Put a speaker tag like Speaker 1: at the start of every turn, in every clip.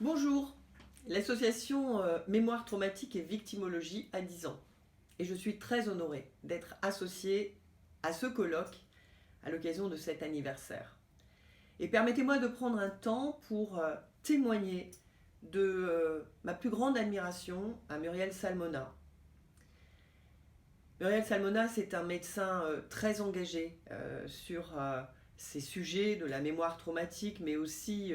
Speaker 1: Bonjour, l'association Mémoire traumatique et victimologie a 10 ans et je suis très honorée d'être associée à ce colloque à l'occasion de cet anniversaire. Et permettez-moi de prendre un temps pour témoigner de ma plus grande admiration à Muriel Salmona. Muriel Salmona, c'est un médecin très engagé sur ces sujets de la mémoire traumatique, mais aussi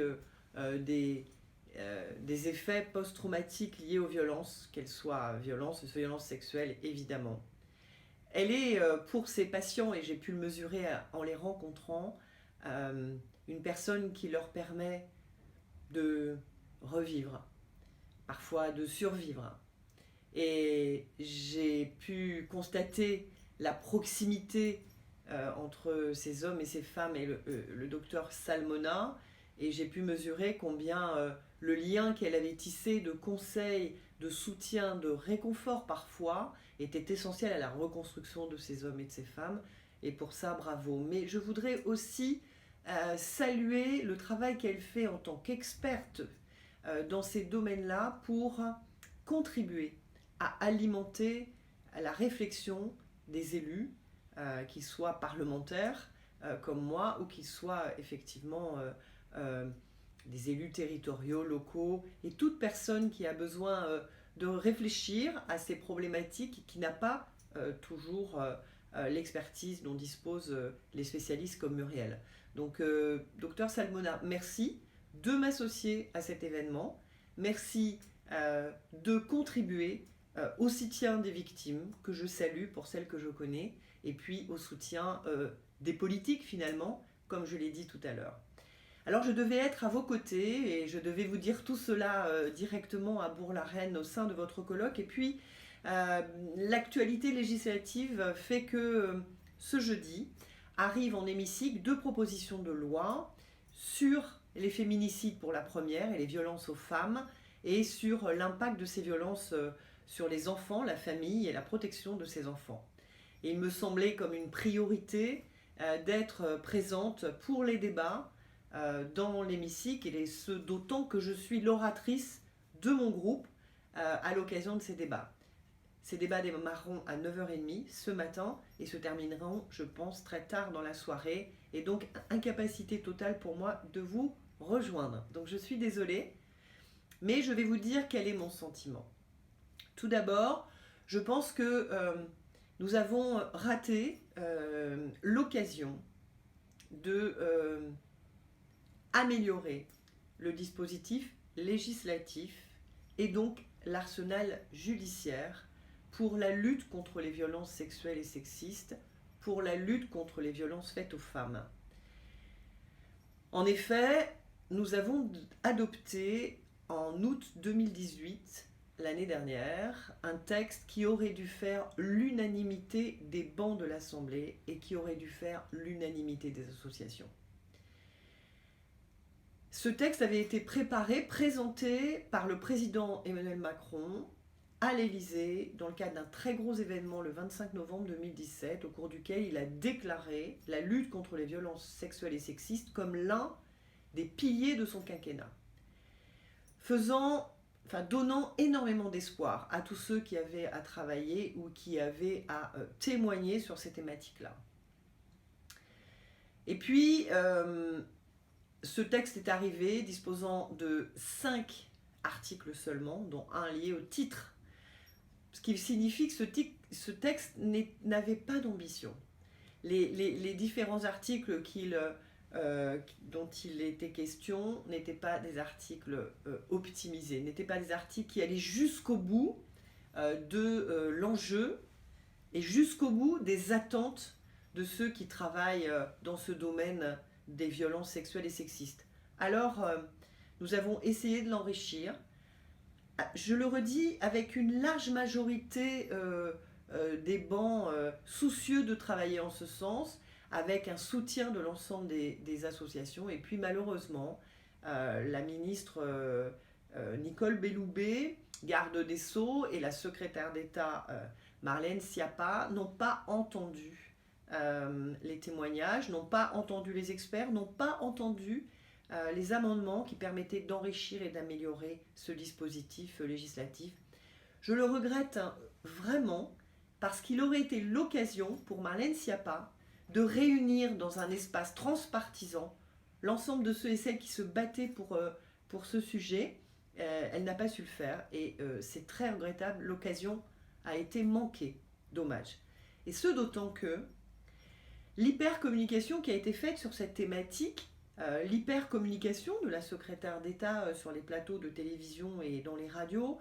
Speaker 1: des effets post-traumatiques liés aux violences, qu'elles soient violences sexuelles évidemment. Elle est pour ses patients, et j'ai pu le mesurer en les rencontrant, une personne qui leur permet de revivre, parfois de survivre. Et j'ai pu constater la proximité entre ces hommes et ces femmes et le docteur Salmona, et j'ai pu mesurer combien le lien qu'elle avait tissé de conseils, de soutien, de réconfort parfois, était essentiel à la reconstruction de ces hommes et de ces femmes. Et pour ça, bravo. Mais je voudrais aussi saluer le travail qu'elle fait en tant qu'experte dans ces domaines-là pour contribuer à alimenter la réflexion des élus, qu'ils soient parlementaires comme moi ou qu'ils soient effectivement euh, des élus territoriaux, locaux, et toute personne qui a besoin de réfléchir à ces problématiques et qui n'a pas toujours l'expertise dont disposent les spécialistes comme Muriel. Donc, docteur Salmona, merci de m'associer à cet événement. Merci de contribuer au soutien des victimes, que je salue pour celles que je connais, et puis au soutien des politiques finalement, comme je l'ai dit tout à l'heure. Alors je devais être à vos côtés et je devais vous dire tout cela directement à Bourg-la-Reine au sein de votre colloque. Et puis l'actualité législative fait que ce jeudi arrivent en hémicycle 2 propositions de loi sur les féminicides pour la première et les violences aux femmes, et sur l'impact de ces violences sur les enfants, la famille et la protection de ces enfants. Et il me semblait comme une priorité d'être présente pour les débats dans l'hémicycle, et ce d'autant que je suis l'oratrice de mon groupe à l'occasion de ces débats. Ces débats démarreront à 9h30 ce matin et se termineront, je pense, très tard dans la soirée, et donc incapacité totale pour moi de vous rejoindre. Donc je suis désolée, mais je vais vous dire quel est mon sentiment. Tout d'abord, je pense que nous avons raté l'occasion de améliorer le dispositif législatif et donc l'arsenal judiciaire pour la lutte contre les violences sexuelles et sexistes, pour la lutte contre les violences faites aux femmes. En effet, nous avons adopté en août 2018, l'année dernière, un texte qui aurait dû faire l'unanimité des bancs de l'Assemblée et qui aurait dû faire l'unanimité des associations. Ce texte avait été présenté par le président Emmanuel Macron à l'Élysée dans le cadre d'un très gros événement le 25 novembre 2017, au cours duquel il a déclaré la lutte contre les violences sexuelles et sexistes comme l'un des piliers de son quinquennat, donnant énormément d'espoir à tous ceux qui avaient à travailler ou qui avaient à témoigner sur ces thématiques-là. Et puis, ce texte est arrivé disposant de 5 articles seulement, dont un lié au titre, ce qui signifie que ce texte n'avait pas d'ambition. Les différents articles dont il était question n'étaient pas des articles optimisés, n'étaient pas des articles qui allaient jusqu'au bout de l'enjeu et jusqu'au bout des attentes de ceux qui travaillent dans ce domaine des violences sexuelles et sexistes. Alors, nous avons essayé de l'enrichir, je le redis, avec une large majorité des bancs soucieux de travailler en ce sens, avec un soutien de l'ensemble des associations. Et puis malheureusement, la ministre Nicole Belloubet, garde des Sceaux, et la secrétaire d'État Marlène Schiappa n'ont pas entendu les témoignages, n'ont pas entendu les experts, n'ont pas entendu les amendements qui permettaient d'enrichir et d'améliorer ce dispositif législatif. Je le regrette vraiment parce qu'il aurait été l'occasion pour Marlène Schiappa de réunir dans un espace transpartisan l'ensemble de ceux et celles qui se battaient pour ce sujet. Elle n'a pas su le faire et c'est très regrettable. L'occasion a été manquée. Dommage. Et ce d'autant que l'hypercommunication qui a été faite sur cette thématique, l'hypercommunication de la secrétaire d'État sur les plateaux de télévision et dans les radios,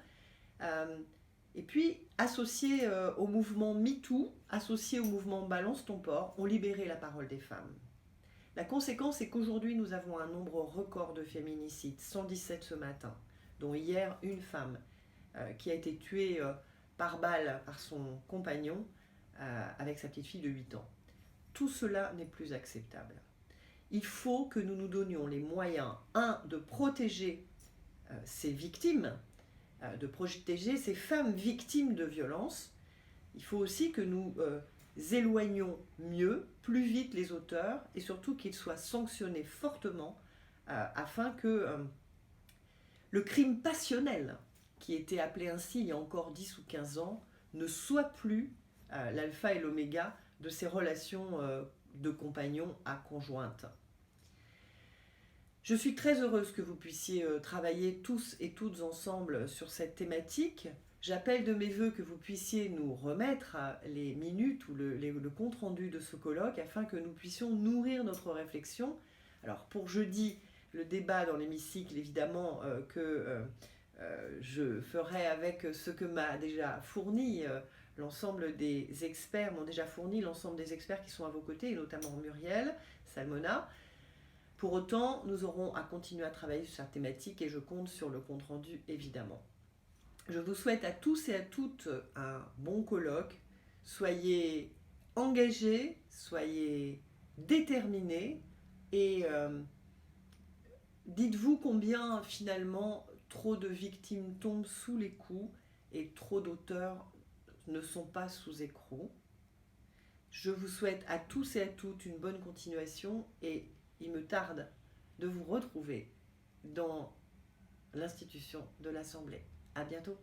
Speaker 1: et puis associé au mouvement MeToo, associé au mouvement Balance ton porc, ont libéré la parole des femmes. La conséquence est qu'aujourd'hui nous avons un nombre record de féminicides, 117 ce matin, dont hier une femme qui a été tuée par balle par son compagnon avec sa petite fille de 8 ans. Tout cela n'est plus acceptable. Il faut que nous nous donnions les moyens, de protéger ces victimes, de protéger ces femmes victimes de violences. Il faut aussi que nous éloignions mieux, plus vite les auteurs et surtout qu'ils soient sanctionnés fortement afin que le crime passionnel, qui était appelé ainsi il y a encore 10 ou 15 ans, ne soit plus l'alpha et l'oméga de ces relations de compagnons à conjointes. Je suis très heureuse que vous puissiez travailler tous et toutes ensemble sur cette thématique. J'appelle de mes voeux que vous puissiez nous remettre les minutes ou le compte-rendu de ce colloque afin que nous puissions nourrir notre réflexion. Alors pour jeudi, le débat dans l'hémicycle, évidemment, que je ferai avec ce que m'a déjà fourni l'ensemble des experts, m'ont déjà fourni l'ensemble des experts qui sont à vos côtés, et notamment Muriel Salmona. Pour autant, nous aurons à continuer à travailler sur cette thématique et je compte sur le compte-rendu, évidemment. Je vous souhaite à tous et à toutes un bon colloque. Soyez engagés, soyez déterminés et dites-vous combien finalement trop de victimes tombent sous les coups et trop d'auteurs ne sont pas sous écrou. Je vous souhaite à tous et à toutes une bonne continuation et il me tarde de vous retrouver dans l'institution de l'Assemblée. À bientôt.